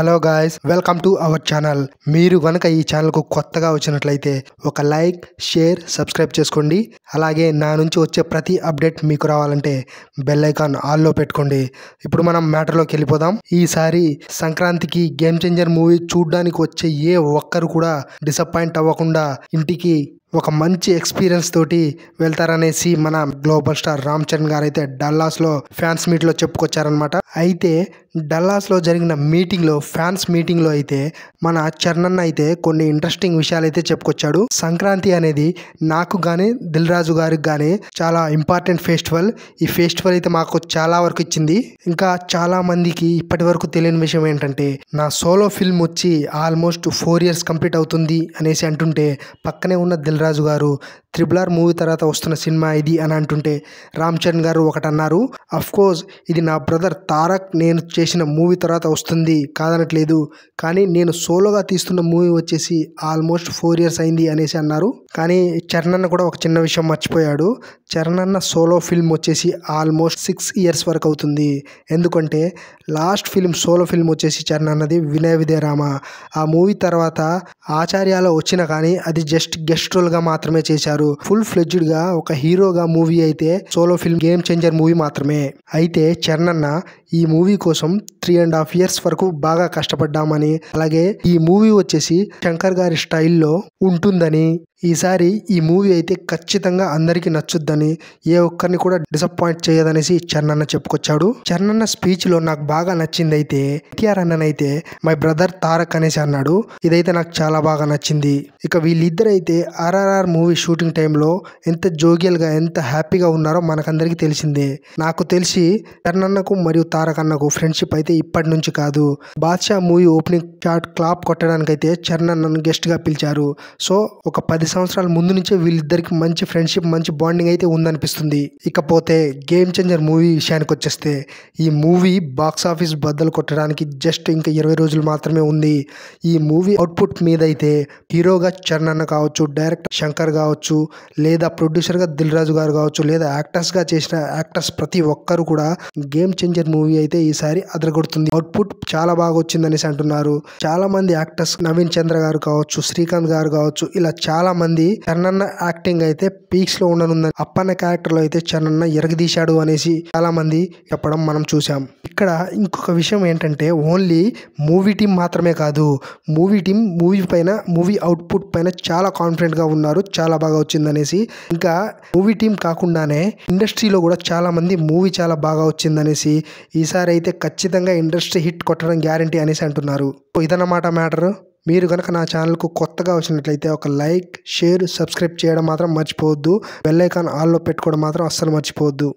Hello guys, welcome to our channel. మీరు కనుక ఈ ఛానల్కు కొత్తగా వచ్చినట్లయితే ఒక లైక్, షేర్, సబ్స్క్రైబ్ చేసుకోండి. అలాగే నా నుంచి వచ్చే ప్రతి అప్డేట్ మీకు రావాలంటే బెల్ ఐకాన్ ఆల్లో పెట్టుకోండి. ఇప్పుడు మనం మ్యాటర్లోకి వెళ్ళిపోదాం. ఈసారి సంక్రాంతికి గేమ్ చేంజర్ మూవీ చూడడానికి వచ్చే ఏ ఒక్కరు కూడా డిసప్పాయింట్ అవ్వకుండా ఇంటికి ఒక మంచి ఎక్స్పీరియన్స్ తోటి వెళ్తారనేసి మన గ్లోబల్ స్టార్ రామ్ చరణ్ గారు అయితే డల్లాస్లో ఫ్యాన్స్ మీట్లో చెప్పుకొచ్చారనమాట. అయితే డల్లాస్లో జరిగిన ఫ్యాన్స్ మీటింగ్లో అయితే మన చరణ్ అన్న అయితే కొన్ని ఇంట్రెస్టింగ్ విషయాలు అయితే చెప్పుకొచ్చాడు. సంక్రాంతి అనేది నాకు కానీ దిల్ రాజు గారికి కానీ చాలా ఇంపార్టెంట్ ఫెస్టివల్. ఈ ఫెస్టివల్ అయితే మాకు చాలా వరకు ఇచ్చింది. ఇంకా చాలా మందికి ఇప్పటి వరకు తెలియని విషయం ఏంటంటే నా సోలో ఫిల్మ్ వచ్చి ఆల్మోస్ట్ 4 years కంప్లీట్ అవుతుంది అనేసి అంటుంటే పక్కనే ఉన్న దిల్ రాజు గారు RRR మూవీ తర్వాత వస్తున్న సినిమా ఇది అని అంటుంటే రామ్ చరణ్ గారు ఒకటి అన్నారు, అఫ్ కోర్స్ ఇది నా బ్రదర్ తారక్ నేను చేసిన మూవీ తర్వాత వస్తుంది కాదనట్లేదు, కానీ నేను సోలోగా తీస్తున్న మూవీ వచ్చేసి ఆల్మోస్ట్ 4 years అయింది అనేసి అన్నారు. కానీ చరణ్ అన్న కూడా ఒక చిన్న విషయం మర్చిపోయాడు. చరణ్ అన్న సోలో ఫిల్మ్ వచ్చేసి ఆల్మోస్ట్ 6 years వరకు అవుతుంది. ఎందుకంటే లాస్ట్ సోలో ఫిల్మ్ వచ్చేసి చరణ్ అన్నది వినయ విధేయ రామ. ఆ మూవీ తర్వాత ఆచార్యాలో వచ్చిన కానీ అది జస్ట్ గెస్ట్ రోల్గా మాత్రమే చేశారు. ఫుల్ ఫ్లెడ్జ్డ్గా ఒక హీరోగా మూవీ అయితే solo film game changer movie మాత్రమే. అయితే చరణ్ అన్న ఈ మూవీ కోసం 3.5 years వరకు బాగా కష్టపడ్డామని, అలాగే ఈ మూవీ వచ్చేసి శంకర్ గారి స్టైల్లో ఉంటుందని, ఈసారి ఈ మూవీ అయితే ఖచ్చితంగా అందరికీ నచ్చుద్దని, ఏ ఒక్కరిని కూడా డిసప్పాయింట్ చేయదనేసి చరణ్ అన్న చెప్పుకొచ్చాడు. చరణ్ అన్న స్పీచ్ లో నాకు బాగా నచ్చింది అయితే ఎన్టీఆర్ అన్ననైతే మై బ్రదర్ తారక్ అనేసి అన్నాడు. ఇదైతే నాకు చాలా బాగా నచ్చింది. ఇక వీళ్ళిద్దరైతే RRR మూవీ షూటింగ్ టైంలో ఎంత జోగియల్గా ఎంత హ్యాపీగా ఉన్నారో మనకందరికీ తెలిసిందే. నాకు తెలిసి చరణ్ అన్నకు మరియు తారక్ అన్నకు ఫ్రెండ్షిప్ అయితే ఇప్పటి నుంచి కాదు, Baadshah movie opening shot clap కొట్టడానికి అయితే చరణ్ అన్నను గెస్ట్ గా పిలిచారు. సో ఒక 10 సంవత్సరాల ముందు నుంచే వీళ్ళిద్దరికి మంచి ఫ్రెండ్షిప్, మంచి బాండింగ్ అయితే ఉందనిపిస్తుంది. ఇకపోతే గేమ్ చేంజర్ మూవీ విషయానికి వచ్చేస్తే ఈ మూవీ బాక్స్ ఆఫీస్ బద్దలు కొట్టడానికి జస్ట్ ఇంకా 20 రోజులు మాత్రమే ఉంది. ఈ మూవీ అవుట్పుట్ మీద అయితే హీరోగా చరణ్ అన్న కావచ్చు, డైరెక్టర్ శంకర్ కావచ్చు, లేదా ప్రొడ్యూసర్గా దిల్ రాజు గారు కావచ్చు, లేదా యాక్టర్స్గా చేసిన యాక్టర్స్ ప్రతి ఒక్కరు కూడా గేమ్ చేంజర్ మూవీ అయితే ఈసారి అదరగొడుతుంది. అవుట్పుట్ చాలా బాగా వచ్చిందనేసి అంటున్నారు. చాలా మంది యాక్టర్స్ నవీన్ చంద్ర గారు కావచ్చు, శ్రీకాంత్ గారు కావచ్చు, ఇలా చాలా మంది చరణ్ అన్న యాక్టింగ్ అయితే పీక్స్ లో ఉండనుందని, అప్పన్న క్యారెక్టర్ లో అయితే చరణ్ అన్న ఎరగదీశాడు అనేసి చాలా మంది చెప్పడం మనం చూసాం. ఇక్కడ ఇంకొక విషయం ఏంటంటే ఓన్లీ మూవీ టీం మాత్రమే కాదు, మూవీ అవుట్పుట్ పైన చాలా కాన్ఫిడెంట్ గా ఉన్నారు, చాలా బాగా వచ్చిందనేసి. ఇంకా మూవీ టీం కాకుండానే ఇండస్ట్రీలో కూడా చాలా మంది మూవీ చాలా బాగా వచ్చిందనేసి, ఈసారి అయితే ఖచ్చితంగా ఇండస్ట్రీ హిట్ కొట్టడం గ్యారంటీ అనేసి అంటున్నారు. ఇదన్నమాట మ్యాటర్. మీరు కనుక నా ఛానల్కు కొత్తగా వచ్చినట్లయితే ఒక లైక్, షేర్, సబ్స్క్రైబ్ చేయడం మాత్రం మర్చిపోవద్దు. బెల్ ఐకాన్ ఆల్లో పెట్టుకోవడం మాత్రం అస్సలు మర్చిపోవద్దు.